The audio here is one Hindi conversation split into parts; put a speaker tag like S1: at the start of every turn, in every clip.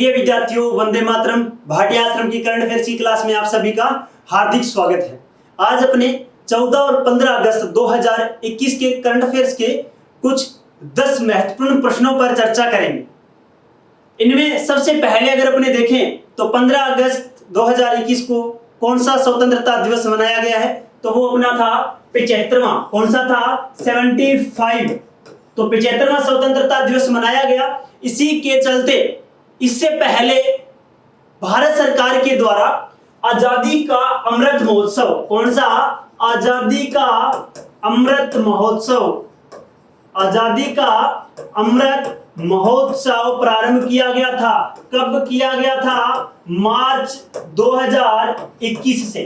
S1: प्रिय विद्यार्थियों, वंदे मातरम। भाटी आश्रम की करंट अफेयर्स की क्लास में आप सभी का हार्दिक स्वागत है। आज अपने 14 और 15 अगस्त 2021 के करंट अफेयर्स के कुछ 10 महत्वपूर्ण प्रश्नों पर चर्चा करेंगे। इनमें सबसे पहले अगर अपने देखें तो 15 अगस्त 2021 को कौन सा स्वतंत्रता दिवस मनाया गया है, तो वो अपना था 75वां। कौन सा था? 75। तो 75वां स्वतंत्रता दिवस मनाया गया। इसी के चलते इससे पहले भारत सरकार के द्वारा आजादी का अमृत महोत्सव, कौन सा? आजादी का अमृत महोत्सव, आजादी का अमृत महोत्सव प्रारंभ किया गया था। कब किया गया था? मार्च 2021 से।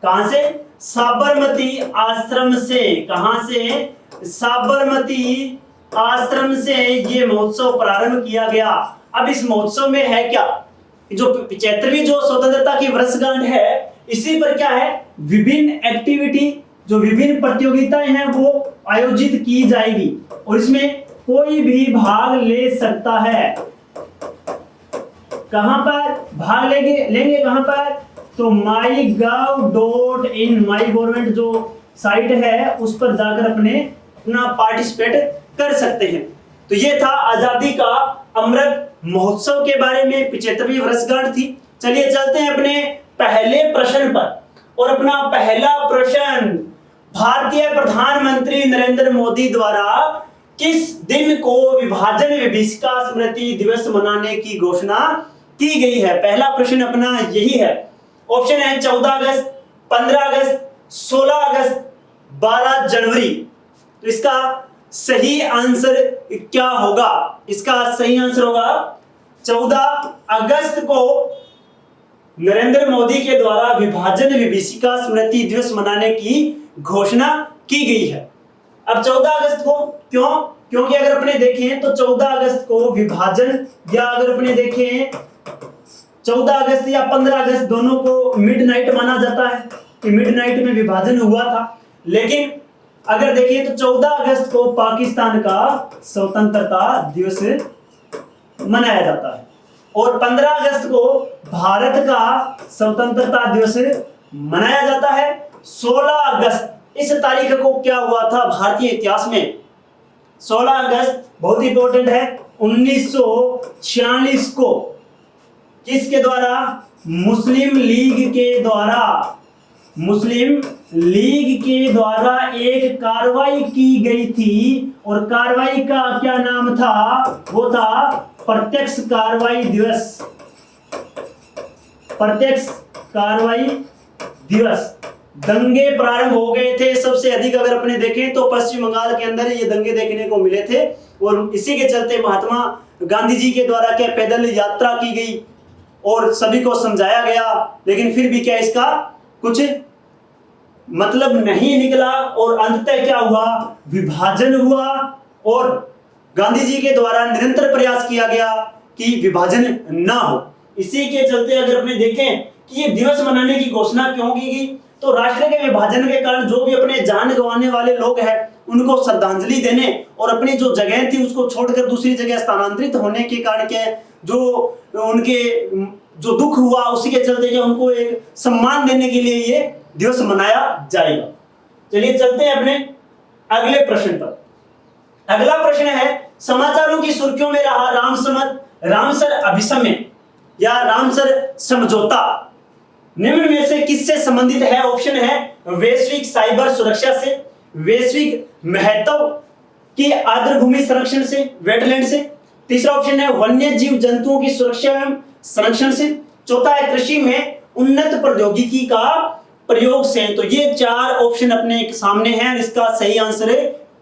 S1: कहां से? साबरमती आश्रम से। कहां से? साबरमती आश्रम से ये महोत्सव प्रारंभ किया गया। अब इस महोत्सव में है क्या? जो 75वीं जो स्वतंत्रता की वर्षगांठ है, इसी पर क्या है? विभिन्न एक्टिविटी, जो विभिन्न प्रतियोगिताएं हैं वो आयोजित की जाएगी और इसमें कोई भी भाग ले सकता है। कहां पर भाग लेंगे कहां पर? तो mygov.in माई गवर्नमेंट जो साइट है उस पर जाकर अपना पार्टिसिपेट कर सकते हैं। तो ये था आजादी का अमृत महोत्सव के बारे में, 75वीं वर्षगांठ थी। चलिए चलते हैं अपने पहले प्रश्न पर। और अपना पहला प्रश्न, भारतीय प्रधानमंत्री नरेंद्र मोदी द्वारा किस दिन को विभाजन विभीषिका स्मृति दिवस मनाने की घोषणा की गई है? पहला प्रश्न अपना यही है। ऑप्शन है 14 अगस्त, 15 अगस्त, 16 अगस्त, 12 जनवरी। तो इसका सही आंसर क्या होगा? इसका सही आंसर होगा 14 अगस्त को नरेंद्र मोदी के द्वारा विभाजन विभीषिका स्मृति दिवस मनाने की घोषणा की गई है। अब 14 अगस्त को क्यों? क्योंकि अगर अपने देखें तो 14 अगस्त को विभाजन, या अगर अपने देखें 14 अगस्त या 15 अगस्त दोनों को मिडनाइट माना जाता है कि मिडनाइट में विभाजन हुआ था। लेकिन अगर देखिए तो 14 अगस्त को पाकिस्तान का स्वतंत्रता दिवस मनाया जाता है और 15 अगस्त को भारत का स्वतंत्रता दिवस मनाया जाता है। 16 अगस्त, इस तारीख को क्या हुआ था भारतीय इतिहास में? 16 अगस्त बहुत इंपॉर्टेंट है। 1946 को किसके द्वारा? मुस्लिम लीग के द्वारा एक कार्रवाई की गई थी और कार्रवाई का क्या नाम था? वो था प्रत्यक्ष कार्रवाई दिवस। प्रत्यक्ष कार्रवाई दिवस। दंगे प्रारंभ हो गए थे सबसे अधिक अगर अपने देखें तो पश्चिम बंगाल के अंदर ये दंगे देखने को मिले थे और इसी के चलते महात्मा गांधी जी के द्वारा क्या पैदल यात्रा की गई और सभी को समझाया गया, लेकिन फिर भी क्या इसका कुछ मतलब नहीं निकला और अंततः क्या हुआ? विभाजन हुआ और गांधी जी के द्वारा निरंतर प्रयास किया गया कि विभाजन ना हो। इसी के चलते अगर अपने देखें कि ये दिवस मनाने की घोषणा क्यों की गई, तो राष्ट्र के विभाजन के कारण जो भी अपने जान गंवाने वाले लोग हैं उनको श्रद्धांजलि देने और अपनी जो जगह थी उसको छोड़कर दूसरी जगह स्थानांतरित होने के कारण के जो उनके जो दुख हुआ उसी के चलते क्या उनको एक सम्मान देने के लिए ये दिवस मनाया जाएगा। चलिए चलते हैं अपने अगले प्रश्न पर। अगला प्रश्न है, समाचारों की सुर्खियों में रहा रामसर अभिसमय या रामसर समझौता निम्न में से किससे संबंधित है? ऑप्शन है वैश्विक साइबर सुरक्षा से, वैश्विक महत्व की आर्द्रभूमि संरक्षण से, वेटलैंड से। तीसरा ऑप्शन है वन्य जीव जंतुओं की सुरक्षा एवं संरक्षण से। चौथा है कृषि में उन्नत प्रौद्योगिकी का प्रयोग से। तो ये 4 ऑप्शन अपने सामने हैं। इसका सही आंसर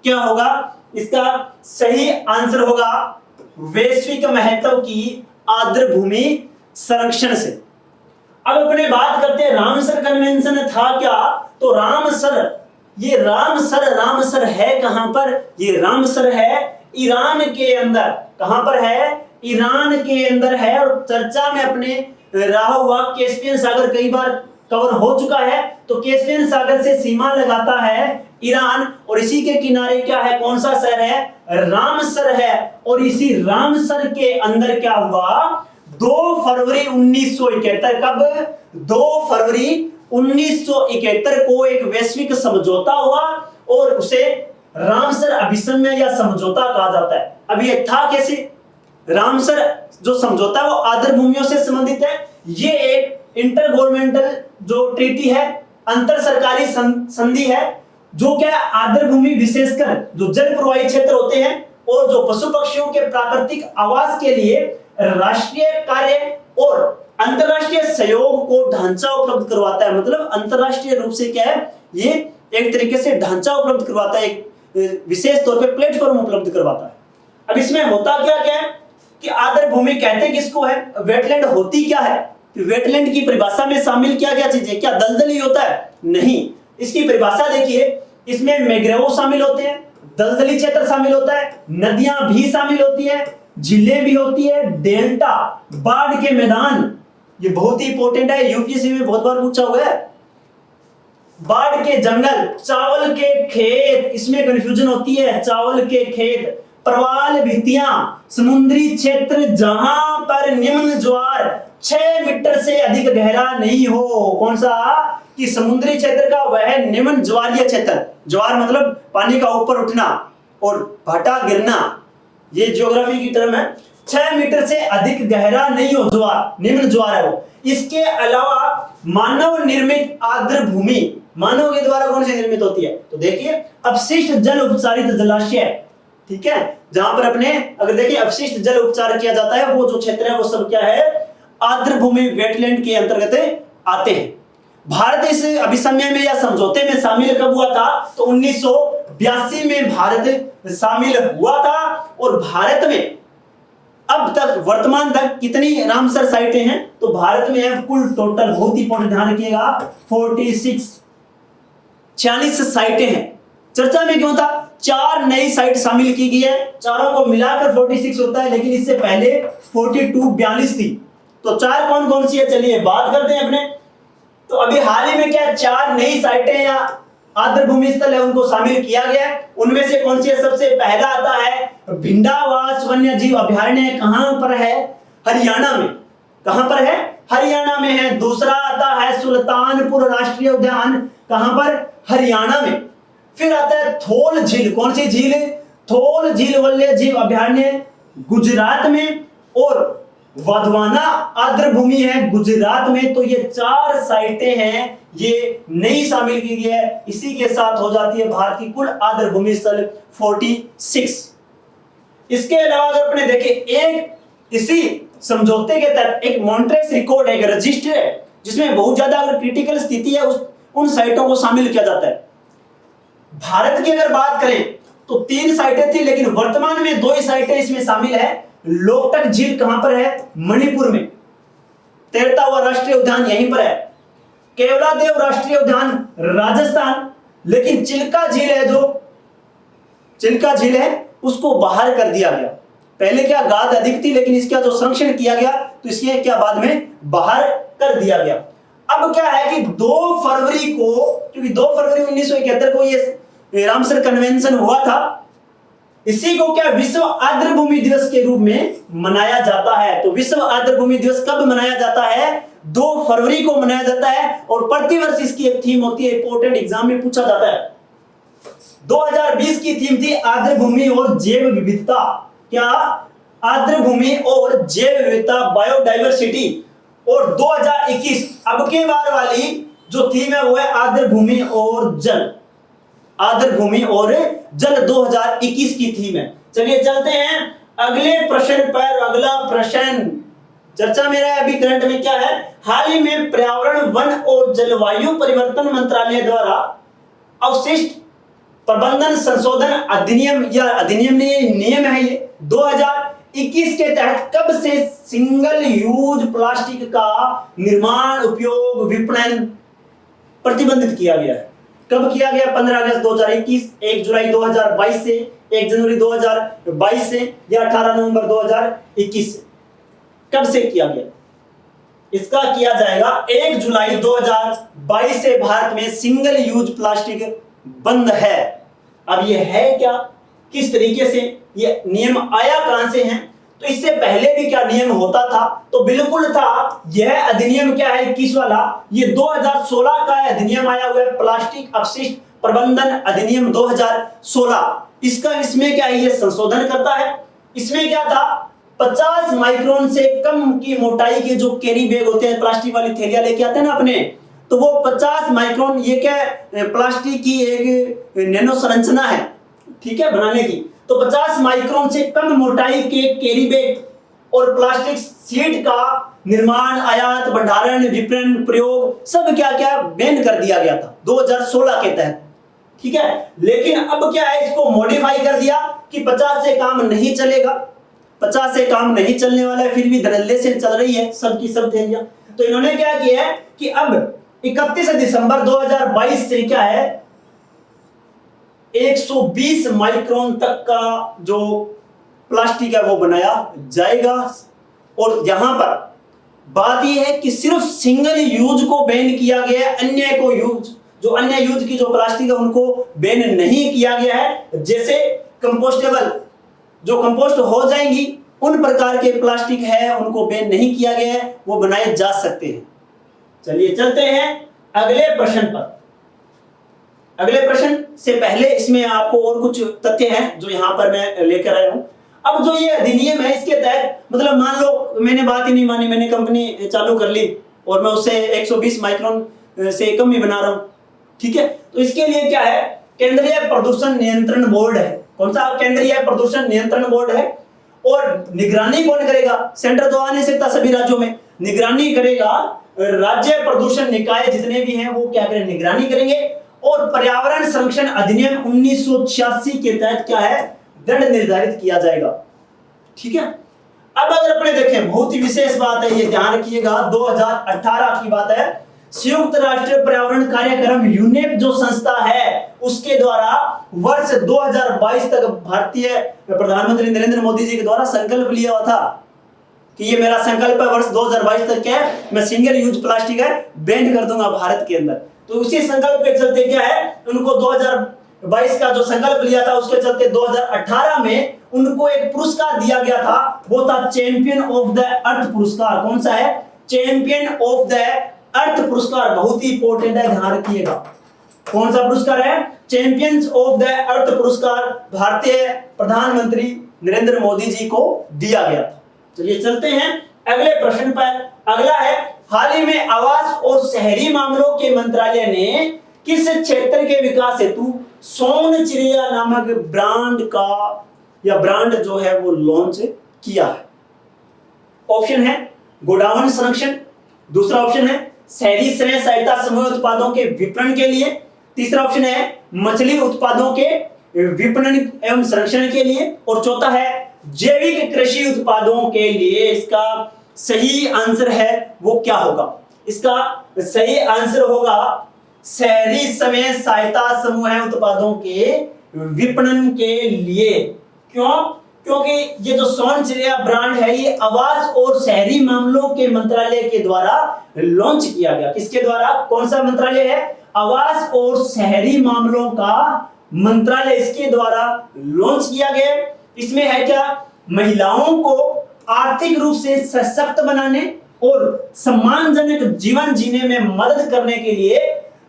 S1: क्या होगा? इसका सही आंसर होगा वैश्विक महत्व की आर्द्रभूमि संरक्षण से। अब अपने बात करते हैं रामसर कन्वेंशन था क्या? तो रामसर है कहां पर? ये रामसर है ईरान के अंदर। कहां पर है? ईरान के अंदर है और चर्चा में अपने रहा हुआ कैस्पियन सागर कई बार कवर हो चुका है। तो कैस्पियन सागर से सीमा लगाता है ईरान और इसी के किनारे क्या है? कौन सा शहर है? रामसर है। और इसी रामसर के अंदर क्या हुआ? 2 फरवरी 1971, कब? 2 फरवरी 1971 को एक वैश्विक समझौता हुआ और उसे रामसर अभिसंध या समझौता कहा जाता है। अब ये था कैसे? रामसर जो समझौता है वो आर्द्र भूमियों से संबंधित है। ये एक इंटर गवर्नमेंटल जो ट्रीटी है, अंतर सरकारी संधि है, जो क्या आर्द्र भूमि विशेषकर जो जल प्रवाही क्षेत्र होते हैं और जो पशु पक्षियों के प्राकृतिक आवास के लिए राष्ट्रीय कार्य और अंतरराष्ट्रीय सहयोग को ढांचा उपलब्ध करवाता है। मतलब अंतरराष्ट्रीय रूप से क्या है, ये एक तरीके से ढांचा उपलब्ध करवाता है, एक विशेष तौर पे प्लेटफॉर्म उपलब्ध करवाता है। अब इसमें होता क्या क्या है कि आर्द्र भूमि कहते किसको है, वेटलैंड होती क्या है? वेटलैंड की परिभाषा में शामिल क्या क्या चीजें? क्या दलदल ही होता है? नहीं, इसकी परिभाषा देखिए, इसमें मैंग्रोव शामिल होते हैं, दलदली क्षेत्र शामिल होता है, नदियां भी शामिल होती है, झीलें भी होती है, डेल्टा, बाढ़ के मैदान, ये बहुत ही इंपॉर्टेंट है, यूपीएससी में बहुत बार पूछा हुआ है। बाढ़ के जंगल, चावल के खेत, इसमें कंफ्यूजन होती है, चावल के खेत, प्रवाल भित्तियां, समुद्री क्षेत्र जहां पर निम्न ज्वार 6 मीटर से अधिक गहरा नहीं हो। कौन सा? कि समुद्री क्षेत्र का वह निम्न ज्वारीय क्षेत्र, ज्वार मतलब पानी का ऊपर उठना और भाटा गिरना, ये ज्योग्राफी की टर्म है। 6 मीटर से अधिक गहरा नहीं हो ज्वार, निम्न ज्वार है वो। इसके अलावा मानव निर्मित आर्द्र भूमि, मानव के द्वारा कौन सी निर्मित होती है? तो देखिए, अपशिष्ट जल उपचारित जलाशय, ठीक है, जहां पर अपने अगर देखिए अपशिष्ट जल उपचार किया जाता है, वो जो क्षेत्र है वो सब क्या है, आर्द्र भूमि वेटलैंड के अंतर्गत आते हैं। भारत इस अभिसमय में या समझौते में शामिल कब हुआ था? तो 1982 में भारत शामिल हुआ था। और भारत में अब तक वर्तमान तक कितनी रामसर साइटें हैं? तो भारत में है कुल टोटल, बहुत इंपॉर्टेंट ध्यान रखिएगा, 46 साइटें हैं। चर्चा में क्यों था? 4 नई साइट शामिल की गई है, चारों को मिलाकर 46 होता है, लेकिन इससे पहले 42 थी। तो 4 कौन कौन सी है, चलिए बात करते हैं अपने। तो अभी हाल ही में क्या 4 नई साइटें या आर्द्र भूमि स्थल है उनको शामिल किया गया है। उनमें से कौन सी है? सबसे पहला आता है भिंडावास वन्य जीव अभयारण्य, कहां पर है? हरियाणा में। कहां पर है? हरियाणा में है। दूसरा आता है सुल्तानपुर राष्ट्रीय उद्यान, कहां पर? हरियाणा में। फिर आता है थोल झील, कौन सी झील? थोल झील वन्य जीव अभयारण्य, गुजरात में। और वाधवाना आर्द्र भूमि है गुजरात में। तो ये 4 साइटें हैं, ये नई शामिल की गई है। इसी के साथ हो जाती है भारत की कुल आर्द्र भूमि स्थल 46। इसके अलावा अगर अपने देखें, एक इसी समझौते के तहत एक मॉन्ट्रेस रिकॉर्ड है, एक रजिस्टर है, जिसमें बहुत ज्यादा अगर क्रिटिकल स्थिति है उन साइटों को शामिल किया जाता है। भारत की अगर बात करें तो 3 साइटें थी, लेकिन वर्तमान में 2 ही साइटें इसमें शामिल है। लोकटक झील कहां पर है? मणिपुर में। तैरता हुआ राष्ट्रीय उद्यान यहीं पर है। केवलादेव राष्ट्रीय उद्यान राजस्थान। लेकिन चिल्का झील है, जो चिल्का झील है उसको बाहर कर दिया गया। पहले क्या गाद अधिक थी, लेकिन इसका जो संरक्षण किया गया तो इसके क्या बाद में बाहर कर दिया गया। अब क्या है कि 2 फरवरी को, क्योंकि 2 फरवरी 1971 को ये रामसर कन्वेंशन हुआ था, इसी को क्या विश्व आर्द्र भूमि दिवस के रूप में मनाया जाता है। तो विश्व आर्द्र भूमि दिवस कब मनाया जाता है? 2 फरवरी को मनाया जाता है। और प्रतिवर्ष इसकी एक थीम होती है, इंपॉर्टेंट एग्जाम में पूछा जाता है। 2020 की थीम थी आर्द्र भूमि और जैव विविधता। क्या? आर्द्र भूमि और जैव विविधता, बायोडाइवर्सिटी। और 2021 अब के बार वाली जो थीम है वो है आर्द्र भूमि और जल। आर्द्र भूमि और जल 2021 की थीम है। चलिए चलते हैं अगले प्रश्न पर। अगला प्रश्न चर्चा में रहा अभी करंट में क्या है? हाल ही में पर्यावरण, वन और जलवायु परिवर्तन मंत्रालय द्वारा अवशिष्ट प्रबंधन संशोधन अधिनियम, या अधिनियम नहीं नियम है ये, 2021 के तहत कब से सिंगल यूज प्लास्टिक का निर्माण, उपयोग, विपणन प्रतिबंधित किया गया है? कब किया गया? 15 अगस्त 2021, 1 जुलाई 2022 से, 1 जनवरी 2022 से, या 18 नवंबर 2021 से? कब से किया गया? इसका किया जाएगा 1 जुलाई 2022 से भारत में सिंगल यूज प्लास्टिक बंद है। अब ये है क्या, किस तरीके से, ये नियम आया कहां से है? तो इससे पहले भी क्या नियम होता था? तो बिल्कुल था। यह अधिनियम क्या है 21 वाला, ये 2016 का अधिनियम आया हुआ है, प्लास्टिक अपशिष्ट प्रबंधन अधिनियम 2016। इसमें क्या है, ये संशोधन करता है। इसमें क्या था, 50 माइक्रोन से कम की मोटाई के जो कैरी बैग होते हैं, प्लास्टिक वाली थैलियां लेके आते हैं ना अपने, तो वो 50 माइक्रोन, ये क्या है, प्लास्टिक की एक नैनो संरचना है, ठीक है, बनाने की। तो 50 माइक्रोन से कम मोटाई के कैरी बैग और प्लास्टिक शीट का निर्माण, आयात, भंडारण, विपणन, प्रयोग सब क्या क्या बैन कर दिया गया था 2016 के तहत, ठीक है। लेकिन अब क्या है, इसको मॉडिफाई कर दिया कि 50 से काम नहीं चलेगा, 50 से काम नहीं चलने वाला है, फिर भी धड़ल्ले से चल रही है सब की सब थैलियां। तो इन्होंने क्या किया है कि अब 31 दिसंबर 2022 से क्या है, 120 माइक्रोन तक का जो प्लास्टिक है वो बनाया जाएगा। और यहां पर बात यह है कि सिर्फ सिंगल यूज को बैन किया गया है, अन्य को यूज, जो अन्य यूज की जो प्लास्टिक है उनको बैन नहीं किया गया है। जैसे कंपोस्टेबल, जो कंपोस्ट हो जाएंगी, उन प्रकार के प्लास्टिक है उनको बैन नहीं किया गया है, वो बनाए जा सकते हैं। चलिए चलते हैं अगले प्रश्न पर। अगले प्रश्न से पहले इसमें आपको और कुछ तथ्य हैं जो यहां पर मैं लेकर आया हूं। अब जो ये अधिनियम है, इसके तहत मतलब मान लो मैंने बात ही नहीं मानी, मैंने कंपनी चालू कर ली और मैं उससे 120 माइक्रोन से कम ही बना रहा हूं, ठीक है। तो इसके लिए क्या है, केंद्रीय प्रदूषण नियंत्रण बोर्ड है। कौन सा? केंद्रीय प्रदूषण नियंत्रण बोर्ड है। और निगरानी कौन करेगा? सेंटर तो आ नहीं सकता, सभी राज्यों में निगरानी करेगा राज्य प्रदूषण निकाय जितने भी हैं वो क्या करें, निगरानी करेंगे। और पर्यावरण संरक्षण अधिनियम 1986 के तहत क्या है, दंड निर्धारित किया जाएगा, ठीक है। अब अगर अपने देखें, बहुत ही विशेष बात है, ये ध्यान रखिएगा, 2018 की बात है। संयुक्त राष्ट्र पर्यावरण कार्यक्रम यूनेप जो संस्था है, उसके द्वारा वर्ष 2022 तक भारतीय प्रधानमंत्री नरेंद्र मोदी जी के द्वारा संकल्प लिया हुआ था कि ये मेरा संकल्प है, वर्ष 2022 तक क्या है, मैं सिंगल यूज प्लास्टिक है बैन कर दूंगा भारत के अंदर। तो उसी संकल्प के चलते क्या है, उनको 2022 का जो संकल्प लिया था उसके चलते 2018 में उनको एक पुरस्कार दिया गया था, वो था चैंपियन ऑफ द अर्थ पुरस्कार। कौन सा है? चैंपियन ऑफ द अर्थ पुरस्कार। बहुत ही इंपॉर्टेंट है, ध्यान रखिएगा। कौन सा पुरस्कार है? चैंपियंस ऑफ द अर्थ पुरस्कार भारतीय प्रधानमंत्री नरेंद्र मोदी जी को दिया गया था। चलिए चलते हैं अगले प्रश्न पर। अगला है, हाल ही में आवास और शहरी मामलों के मंत्रालय ने किस क्षेत्र के विकास हेतु सोनचिड़िया नामक ब्रांड का या ब्रांड जो है वो लॉन्च किया है? ऑप्शन है गोडाउन संरक्षण, दूसरा ऑप्शन है शहरी स्वयं सहायता समूह उत्पादों के विपणन के लिए, तीसरा ऑप्शन है मछली उत्पादों के विपणन एवं संरक्षण के लिए, और चौथा है जैविक कृषि उत्पादों के लिए। इसका सही आंसर है वो क्या होगा? इसका सही आंसर होगा शहरी स्वयं सहायता समूह उत्पादों के विपणन के लिए। क्यों? क्योंकि ये जो सोनचिड़िया ब्रांड है ये आवास और शहरी मामलों के मंत्रालय के द्वारा लॉन्च किया गया। किसके द्वारा? कौन सा मंत्रालय है? आवास और शहरी मामलों का मंत्रालय, इसके द्वारा लॉन्च किया गया। इसमें है क्या, महिलाओं को आर्थिक रूप से सशक्त बनाने और सम्मानजनक जीवन जीने में मदद करने के लिए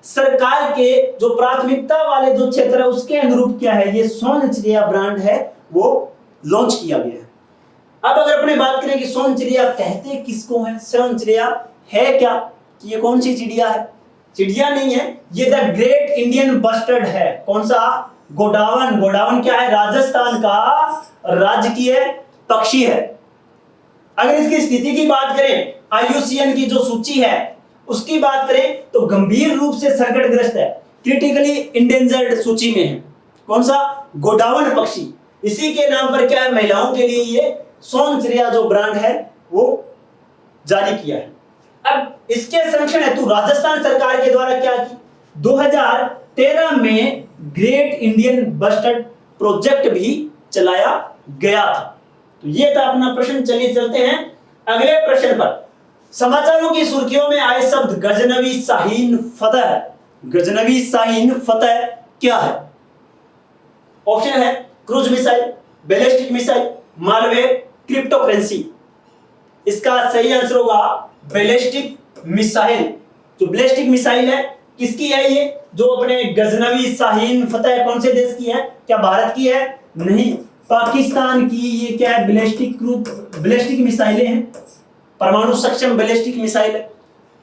S1: सरकार के जो प्राथमिकता वाले जो क्षेत्र है उसके अनुरूप क्या है, ये सोनचिड़िया ब्रांड है वो लॉन्च किया गया है। अब अगर अपने बात करें कि सोनचिड़िया कहते किसको है, सोनचिड़िया है क्या, कि ये कौन सी चिड़िया है? चिड़िया नहीं है, ये द ग्रेट इंडियन बस्टर्ड है। कौन सा? गोडावन। गोडावन क्या है? राजस्थान का राजकीय पक्षी है। अगर इसकी स्थिति की बात करें, IUCN की जो सूची है उसकी बात करें तो गंभीर रूप से संकटग्रस्त है, क्रिटिकली इंडेंजर्ड सूची में है। कौन सा? गोडावन पक्षी। इसी के नाम पर क्या है, महिलाओं के लिए ये सोनचिड़िया जो ब्रांड है वो जारी किया है। अब इसके संरक्षण हेतु राजस्थान सरकार के द्वारा क्या की, 2013 में ग्रेट इंडियन बस्टर्ड प्रोजेक्ट भी चलाया गया था। तो ये था अपना प्रश्न। चलिए चलते हैं अगले प्रश्न पर। समाचारों की सुर्खियों में आए शब्द गजनवी शाहीन फतह। गजनवी शाहीन फतह क्या है? ऑप्शन है cruise missile, ballistic missile, malware, crypto currency. इसका सही आंसर होगा बैलिस्टिक मिसाइल। जो बैलिस्टिक मिसाइल है किसकी है ये? जो अपने गजनवी शाहीन फतेह कौन से देश की है? क्या भारत की है? नहीं, पाकिस्तान की। ये क्या है? बैलिस्टिक मिसाइलें हैं, परमाणु सक्षम बैलिस्टिक मिसाइल है।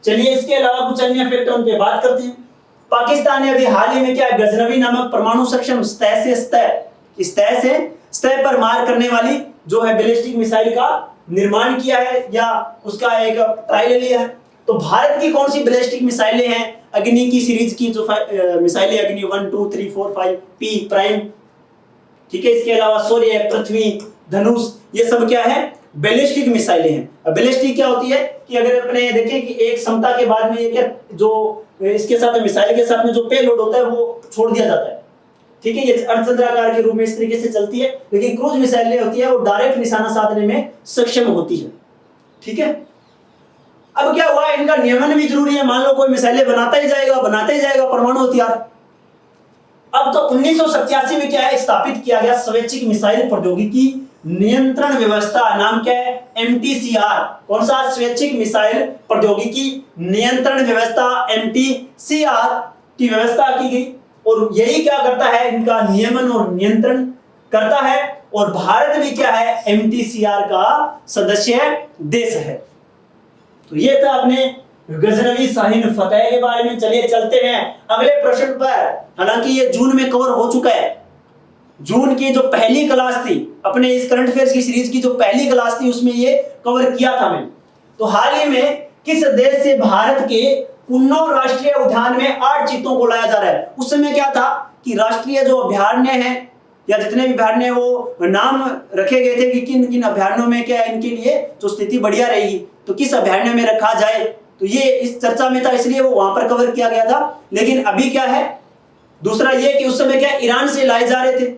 S1: चलिए इसके अलावा कुछ अन्य फैक्ट उन पे बात करते हैं। पाकिस्तान ने अभी हाल ही में क्या है? गजनवी नामक परमाणु सक्षम सतह पर मार करने वाली जो है बैलिस्टिक मिसाइल का निर्माण किया है या उसका एक ट्रायल लिया है। तो भारत की कौन सी बैलिस्टिक मिसाइलें हैं? अग्नि की सीरीज की जो मिसाइलें, अग्नि 1 2 3 4 5 पी प्राइम, ठीक है। इसके अलावा सूर्य, पृथ्वी, धनुष, ये सब क्या है? बैलिस्टिक मिसाइलें हैं। बैलिस्टिक क्या होती है कि अगर अपने देखें कि एक क्षमता के बाद में ये क्या जो इसके साथ मिसाइल के साथ में जो पेलोड होता है वो छोड़ दिया जाता है, ठीक है। ये अर्धचंद्राकार के रूप में इस तरीके से चलती है, लेकिन क्रूज मिसाइलें होती है वो डायरेक्ट निशाना साधने में सक्षम होती है, ठीक है। अब क्या हुआ, इनका नियमन भी जरूरी है। मान लो कोई मिसाइलें बनाता ही जाएगा परमाणु हथियार। अब तो 1987 में क्या है? स्थापित किया गया स्वैच्छिक मिसाइल प्रौद्योगिकी नियंत्रण व्यवस्था। नाम क्या है? MTCR। कौन सा? स्वैच्छिक मिसाइल प्रौद्योगिकी नियंत्रण व्यवस्था, MTCR की व्यवस्था की गई। और यही क्या करता है? इनका नियमन और नियंत्रण करता है। और भारत भी क्या है? MTCR का सदस्य देश है। तो ये था अपने गजनवी शाहीन फतेह के बारे में। चलिए चलते हैं अगले प्रश्न पर। हालांकि ये जून में कवर हो चुका है। जून की जो पहली क्लास थी अपने इस करंट अफेयर्स की सीरीज की, जो पहली क्लास थी उसमें ये कवर किया था मैंने। तो हाल ही में किस देश से भारत के कुन्नो राष्ट्रीय उद्यान में 8 चीतों को लाया जा रहा है? उस समय क्या था कि राष्ट्रीय जो अभयारण्य है या जितने भी अभयारण्य वो नाम रखे गए थे कि किन किन अभयारण्यों में क्या इनके लिए जो स्थिति बढ़िया रहेगी, तो किस अभयारण्य में रखा जाए। तो ये इस चर्चा में था, इसलिए वो वहां पर कवर किया गया था। लेकिन अभी क्या है, दूसरा ये कि उस समय क्या ईरान से लाए जा रहे थे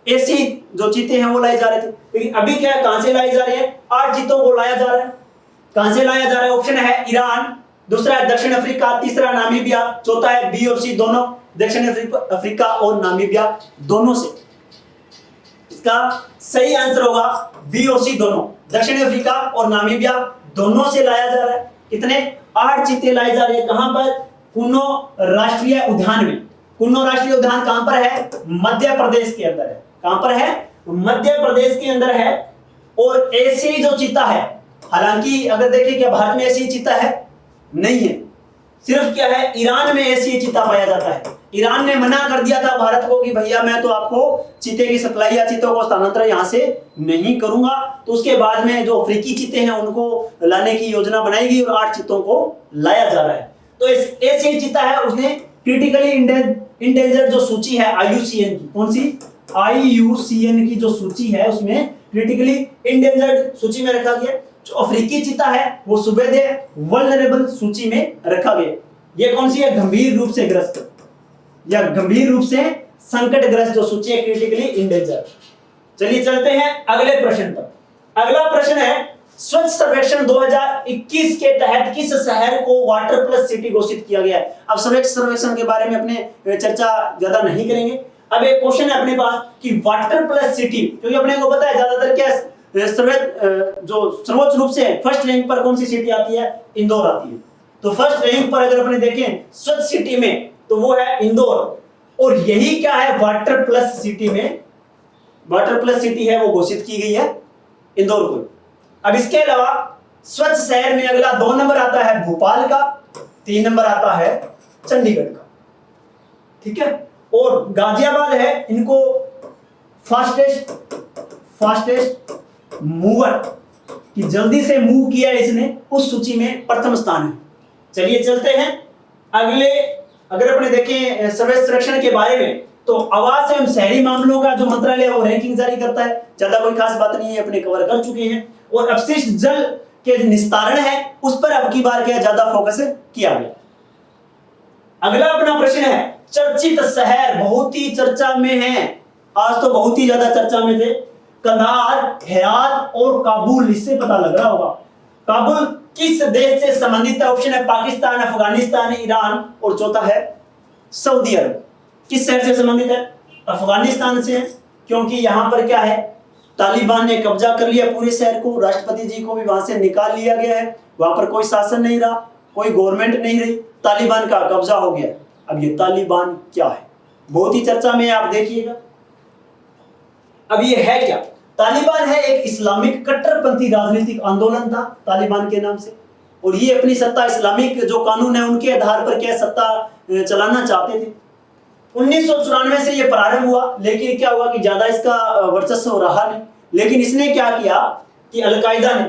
S1: ऐसी जो चीते हैं वो लाए जा रहे थे। लेकिन अभी क्या है, कहां से लाए जा रहे हैं? 8 चीतों को लाया जा रहा है। कहां से लाया जा रहा है? ऑप्शन है ईरान, दूसरा है दक्षिण अफ्रीका, तीसरा नामीबिया, चौथा है बी और सी दोनों, दक्षिण अफ्रीका और नामीबिया दोनों से। इसका सही आंसर होगा बी और सी दोनों, दक्षिण अफ्रीका और नामीबिया दोनों से लाया जा रहा है। कितने? 8 चीते लाए जा रहे हैं। कहां पर? कुन्नो राष्ट्रीय उद्यान में। कुन्नो राष्ट्रीय उद्यान कहां पर है? मध्य प्रदेश के अंदर है। कहां पर है? मध्य प्रदेश के अंदर है। और ऐसी जो चीता है, हालांकि अगर देखें क्या भारत में ऐसी चीता है? नहीं है। सिर्फ क्या है, ईरान में ऐसी चीता पाया जाता है। ईरान ने मना कर दिया था भारत को कि भैया मैं तो आपको चीते की सप्लाई या चीतों को स्थानांतरण यहां से नहीं करूंगा। तो उसके बाद में जो अफ्रीकी चीते हैं उनको लाने की योजना बनाएगी और 8 चीतों को लाया जा रहा है। तो ऐसी चीता है, उसने क्रिटिकली इंडेंजर्ड जो सूची है IUCN की, कौन सी? IUCN की जो सूची है उसमें क्रिटिकली इंडेंजर्ड सूची में रखा गया। जो अफ्रीकी चीता है वो सुबेदे वल्नरेबल सूची में रखा गया। ये कौन सी है? गंभीर रूप से ग्रस्त या गंभीर रूप से संकटग्रस्त जो सूची है, क्रिटिकली इंडेंजर्ड। चलिए चलते हैं अगले प्रश्न पर। अगला प्रश्न है स्वच्छ सर्वेक्षण 2021 के तहत किस शहर को वाटर प्लस सिटी घोषित किया गया है? अब स्वच्छ सर्वेक्षण के बारे में अपने चर्चा ज्यादा नहीं करेंगे। अब एक क्वेश्चन है अपने पास कि वाटर प्लस सिटी, क्योंकि अपने को पता है ज्यादातर क्या जो सर्वोच्च रूप से फर्स्ट रैंक पर कौन सी सिटी आती है? इंदौर आती है। तो फर्स्ट रैंक पर अगर अपने देखें स्वच्छ सिटी में तो वो है इंदौर। और यही क्या है, वाटर प्लस सिटी में, वाटर प्लस सिटी है वो घोषित की गई है इंदौर को। अब इसके अलावा स्वच्छ शहर में अगला 2 नंबर आता है भोपाल का, 3 नंबर आता है चंडीगढ़ का, ठीक है। और गाजियाबाद है इनको फास्टेस्ट मूवर कि जल्दी से मूव किया इसने, उस सूची में प्रथम स्थान है। चलिए चलते हैं अगले। अगर अपने देखें सर्वेक्षण सर्वेक्षण के बारे में तो आवास एवं शहरी मामलों का जो मंत्रालय वो रैंकिंग जारी करता है। ज्यादा कोई खास बात नहीं है, अपने कवर कर चुके हैं। और अपशिष्ट जल के निस्तारण है उस पर अब की बार क्या ज्यादा फोकस किया गया। अगला अपना प्रश्न है चर्चित शहर, बहुत ही चर्चा में है, आज तो बहुत ही ज्यादा चर्चा में थे। कंधार, हेरात और काबुल, इससे पता लग रहा होगा। काबुल किस देश से संबंधित है? ऑप्शन है पाकिस्तान, अफगानिस्तान, ईरान और चौथा है सऊदी अरब। किस शहर से संबंधित है? अफगानिस्तान से है, क्योंकि यहां पर क्या है, तालिबान ने कब्जा कर लिया पूरे शहर को, राष्ट्रपति जी को भी वहां से निकाल लिया गया है, वहां पर कोई शासन नहीं रहा, कोई गवर्नमेंट नहीं रही, तालिबान का कब्जा हो गया। अब ये तालिबान क्या है, बहुत ही चर्चा में, आप देखिएगा। अब ये है क्या? तालिबान है एक इस्लामिक कट्टरपंथी राजनीतिक आंदोलन था तालिबान के नाम से, और ये अपनी सत्ता इस्लामिक जो कानून है उनके आधार पर क्या सत्ता चलाना चाहते थे। 1994 से ये प्रारंभ हुआ, लेकिन क्या हुआ कि ज्यादा इसका वर्चस्व रहा नहीं। लेकिन इसने क्या किया कि अलकायदा ने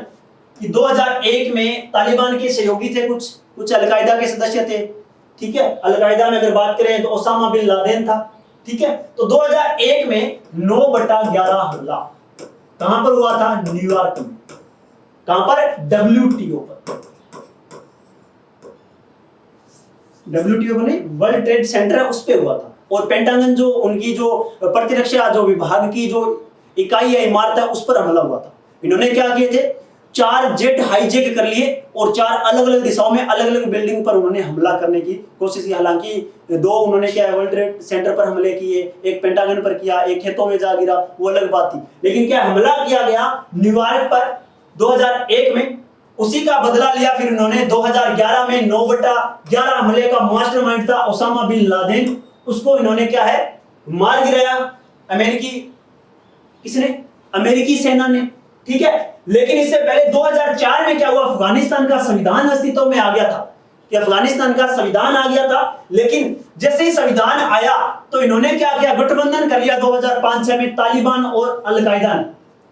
S1: कि 2001 में तालिबान के सहयोगी थे, कुछ अलकायदा के सदस्य थे, ठीक है। अलकायदा में अगर बात करें तो ओसामा बिन लादेन था, ठीक है। तो 2001 में 9/11 हमला कहां पर हुआ था? न्यूयॉर्क में। कहां पर? WTO पर। WTO को नहीं, वर्ल्ड ट्रेड सेंटर है, उस पे हुआ था। और पेंटागन जो उनकी जो प्रतिरक्षा जो विभाग की जो इकाई है, इमारत है, उस पर हमला हुआ था। इन्होंने क्या किए थे? 4 जेट हाईजैक कर लिए और 4 अलग अलग दिशाओं में अलग अलग बिल्डिंग पर उन्होंने हमला करने की कोशिश की। हालांकि 2 उन्होंने क्या वर्ल्ड ट्रेड सेंटर पर हमले किए, एक पेंटागन पर किया, एक खेतों में जा गिरा, वो अलग बात थी। लेकिन क्या हमला किया गया न्यूयॉर्क पर 2001 में, उसी का बदला लिया फिर उन्होंने 2011 में 9/11 हमले का मास्टरमाइंड था ओसामा बिन लादेन, उसको इन्होंने क्या है मार गिराया। अमेरिकी किसने? अमेरिकी सेना ने, ठीक है। लेकिन इससे पहले 2004 में क्या हुआ? अफगानिस्तान का संविधान अस्तित्व में आ गया था, कि अफगानिस्तान का संविधान आ गया था। लेकिन जैसे ही संविधान आया तो इन्होंने क्या किया? गठबंधन कर लिया 2005-6 में। तालिबान और अलकायदा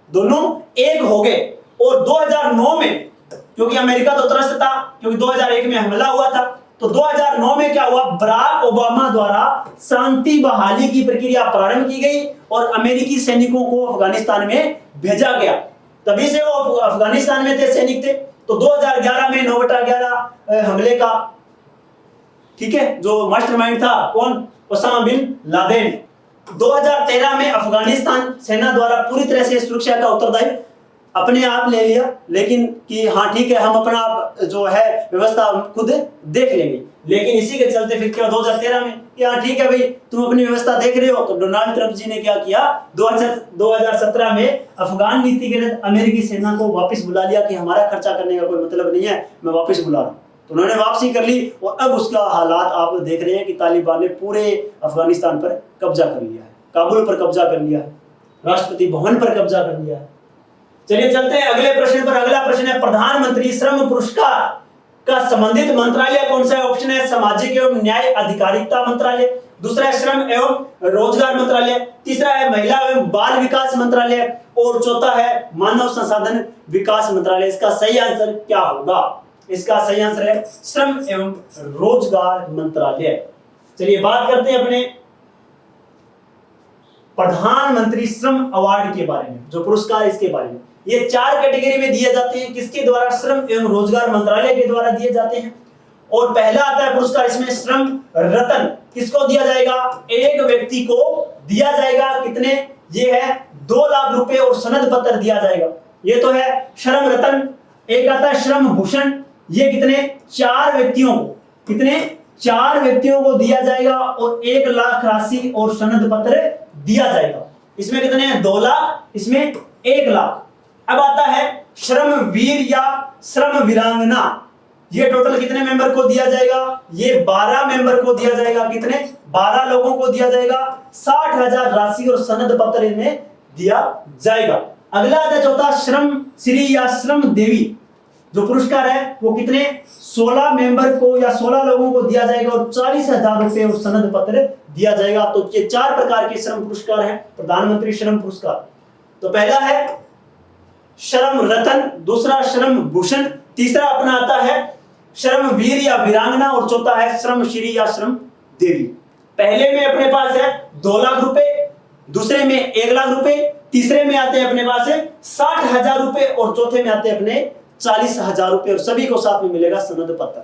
S1: दोनों एक हो गए। और 2009 में, क्योंकि अमेरिका तो त्रस्त था, क्योंकि 2001 में हमला हुआ था, तो 2009 में क्या हुआ? बराक ओबामा द्वारा शांति बहाली की प्रक्रिया प्रारंभ की गई और अमेरिकी सैनिकों को अफगानिस्तान में भेजा गया। तभी से वो अफगानिस्तान में थे, सैनिक थे। तो 2011 में 9/11 हमले का, ठीक है, जो मास्टरमाइंड था कौन? Osama bin Laden. 2013 में अफगानिस्तान सेना द्वारा पूरी तरह से सुरक्षा का उत्तरदायित्व अपने आप ले लिया, लेकिन कि हाँ ठीक है, हम अपना जो है व्यवस्था खुद देख लेंगे। लेकिन इसी के चलते फिर क्या 2013 में कि हाँ ठीक है भाई, तुम अपनी व्यवस्था देख रहे हो, तो डोनाल्ड ट्रंप जी ने क्या किया? 2017 में अफगान नीति के तहत अमेरिकी सेना को वापस बुला लिया कि हमारा खर्चा करने का कोई मतलब नहीं है, मैं वापस बुला रहा हूँ। तो उन्होंने वापसी कर ली और अब उसका हालात आप देख रहे हैं कि तालिबान ने पूरे अफगानिस्तान पर कब्जा कर लिया है, काबुल पर कब्जा कर लिया है, राष्ट्रपति भवन पर कब्जा कर लिया है। चलिए चलते हैं अगले प्रश्न पर। अगला प्रश्न है प्रधानमंत्री श्रम पुरस्कार का संबंधित मंत्रालय कौन सा है? ऑप्शन है सामाजिक एवं न्याय अधिकारिता मंत्रालय, दूसरा है श्रम एवं रोजगार मंत्रालय, तीसरा है महिला एवं बाल विकास मंत्रालय और चौथा है मानव संसाधन विकास मंत्रालय। इसका सही आंसर क्या होगा? इसका सही आंसर है श्रम एवं रोजगार मंत्रालय। चलिए बात करते हैं अपने प्रधानमंत्री श्रम अवार्ड के बारे में, जो पुरस्कार इसके बारे में। ये 4 कैटेगरी में दिए जाते हैं, किसके द्वारा? श्रम एवं रोजगार मंत्रालय के द्वारा दिए जाते हैं। और पहला आता है पुरस्कार इसमें श्रम रत्न, किसको दिया जाएगा? एक व्यक्ति को दिया जाएगा। कितने? ये है 2 लाख रुपए और सनद पत्र दिया जाएगा। ये तो है श्रम रत्न। एक आता है श्रम भूषण, ये कितने? 4 व्यक्तियों को, कितने? 4 व्यक्तियों को दिया जाएगा और 1 लाख राशि और सनद पत्र दिया जाएगा। इसमें कितने हैं? 2 लाख, इसमें 1 लाख। अब आता है श्रम वीर या श्रम वीरांगना, ये टोटल कितने मेंबर को दिया जाएगा? ये 12 मेंबर को दिया जाएगा। कितने? 12 लोगों को दिया जाएगा। 60,000 राशि और सनद पत्र इन्हें दिया जाएगा। अगला आता है चौथा श्रम श्री या श्रम देवी, जो पुरस्कार है वो कितने? 16 मेंबर को या 16 लोगों को दिया जाएगा और 40,000 रुपए और सनद पत्र दिया जाएगा। तो ये 4 प्रकार के श्रम पुरस्कार हैं, प्रधानमंत्री श्रम पुरस्कार। तो पहला है श्रम रत्न, दूसरा श्रम भूषण, तीसरा अपना आता है श्रम वीर या वीरांगना और चौथा है श्रम श्री या श्रम देवी। पहले में अपने पास है 2 लाख रुपए, दूसरे में 1 लाख रुपए, तीसरे में आते हैं अपने पास है 60,000 रुपए और चौथे में आते हैं अपने 40,000 रुपए और सभी को साथ में मिलेगा सनद पत्र।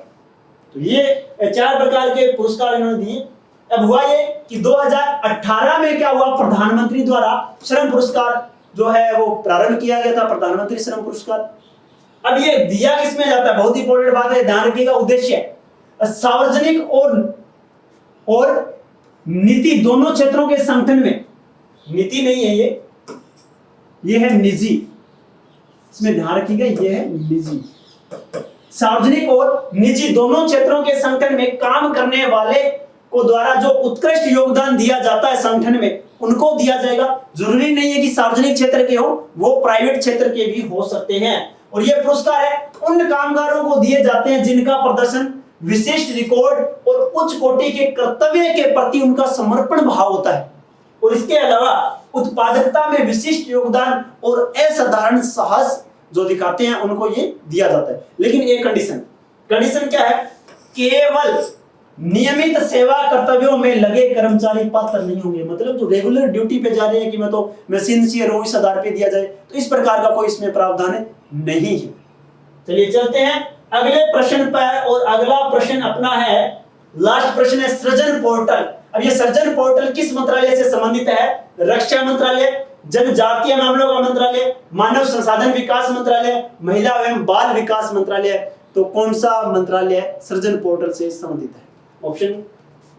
S1: तो ये 4 प्रकार के पुरस्कार इन्होंने दिए। अब हुआ ये कि 2018 में क्या हुआ? प्रधानमंत्री द्वारा श्रम पुरस्कार जो है वो प्रारंभ किया गया था, प्रधानमंत्री श्रम पुरस्कार। अब ये दिया किसमें जाता है? बहुत इंपॉर्टेंट बात है, ध्यान रखिएगा। उद्देश्य सार्वजनिक और नीति दोनों क्षेत्रों के संगठन में, नीति नहीं है ये, ये है निजी, इसमें ध्यान रखिएगा, ये है निजी। सार्वजनिक और निजी दोनों क्षेत्रों के संगठन में काम करने वाले को द्वारा जो उत्कृष्ट योगदान दिया जाता है संगठन में, उनको दिया जाएगा। जरूरी नहीं है कि सार्वजनिक क्षेत्र के हो, वो प्राइवेट क्षेत्र के भी हो सकते हैं। और ये पुरस्कार है उन कामगारों को दिए जाते हैं जिनका प्रदर्शन, विशिष्ट रिकॉर्ड और उच्च कोटि के कर्तव्य के प्रति उनका समर्पण भाव होता है, और इसके अलावा उत्पादकता में विशिष्ट योगदान और असाधारण साहस जो दिखाते हैं उनको ये दिया जाता है। लेकिन एक कंडीशन क्या है, केवल नियमित सेवा कर्तव्यों में लगे कर्मचारी पात्र नहीं होंगे। मतलब जो रेगुलर ड्यूटी पे जा रहे हैं कि मैं सिंसियर हूं, इस आधार पे दिया जाए, तो इस प्रकार का कोई इसमें प्रावधान नहीं है। चलिए चलते हैं अगले प्रश्न पर, और अगला प्रश्न अपना है, लास्ट प्रश्न है सृजन पोर्टल। अब ये सृजन पोर्टल किस मंत्रालय से संबंधित है? रक्षा मंत्रालय, जनजातीय मामलों का मंत्रालय, मानव संसाधन विकास मंत्रालय, महिला एवं बाल विकास मंत्रालय। तो कौन सा मंत्रालय सृजन पोर्टल से संबंधित है? ऑप्शन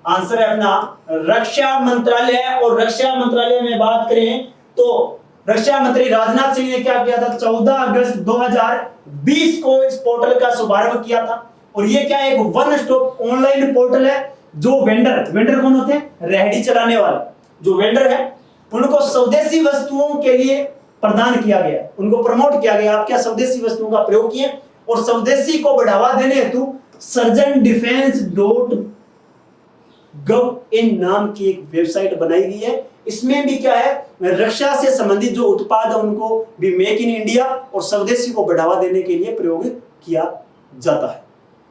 S1: आंसर है अपना रक्षा मंत्रालय। और रक्षा मंत्रालय में बात करें तो रक्षा मंत्री राजनाथ सिंह ने क्या किया था, 14 अगस्त 2020 को इस पोर्टल का शुभारंभ किया था। और ये क्या एक वन स्टॉप ऑनलाइन पोर्टल है, जो वेंडर कौन होते हैं? रेहड़ी चलाने वाले जो वेंडर है, उनको स्वदेशी वस्तुओं के लिए प्रदान किया गया, उनको प्रमोट किया गया। आप क्या स्वदेशी वस्तुओं का प्रयोग किए, और स्वदेशी को बढ़ावा देने हेतु surgeondefense.gov इन नाम की एक वेबसाइट बनाई गई है। इसमें भी क्या है, रक्षा से संबंधित जो उत्पाद है उनको भी मेक इन इंडिया और स्वदेशी को बढ़ावा देने के लिए प्रयोग किया जाता है।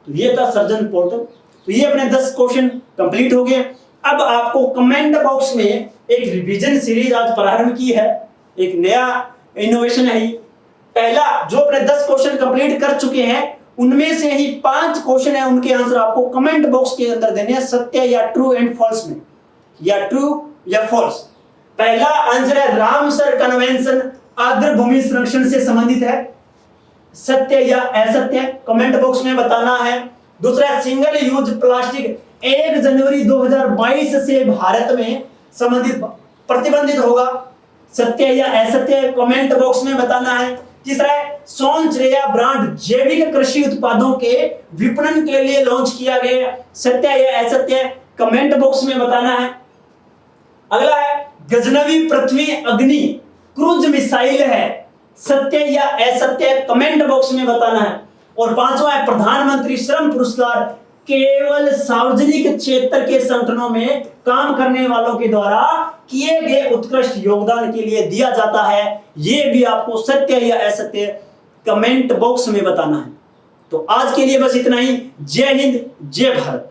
S1: तो ये था सृजन पोर्टल। तो ये अपने 10 क्वेश्चन कंप्लीट हो गए। अब आपको कमेंट बॉक्स में एक रिवीजन सीरीज आज प्रारंभ की है, एक नया इनोवेशन है। पहला जो अपने 10 क्वेश्चन कंप्लीट कर चुके हैं उनमें से ही 5 क्वेश्चन है, उनके आंसर आपको कमेंट बॉक्स के अंदर देने हैं, सत्य या ट्रू एंड फॉल्स में, या ट्रू या फॉल्स। पहला आंसर है रामसर कन्वेंशन आर्द्र भूमि संरक्षण से संबंधित है, सत्य या असत्य कमेंट बॉक्स में बताना है। दूसरा सिंगल यूज प्लास्टिक 1 जनवरी 2022 से भारत में संबंधित प्रतिबंधित होगा, सत्य या असत्य कमेंट बॉक्स में बताना है। तीसरा है सोनश्रेया ब्रांड जैविक कृषि उत्पादों के विपणन के लिए लॉन्च किया गया, सत्य या असत्य कमेंट बॉक्स में बताना है। अगला है गजनवी पृथ्वी अग्नि क्रूज मिसाइल है, सत्य या असत्य कमेंट बॉक्स में बताना है। और पांचवा है प्रधानमंत्री श्रम पुरस्कार केवल सार्वजनिक क्षेत्र के संगठनों में काम करने वालों के द्वारा किए गए उत्कृष्ट योगदान के लिए दिया जाता है। यह भी आपको सत्य या असत्य कमेंट बॉक्स में बताना है। तो आज के लिए बस इतना ही। जय हिंद, जय भारत।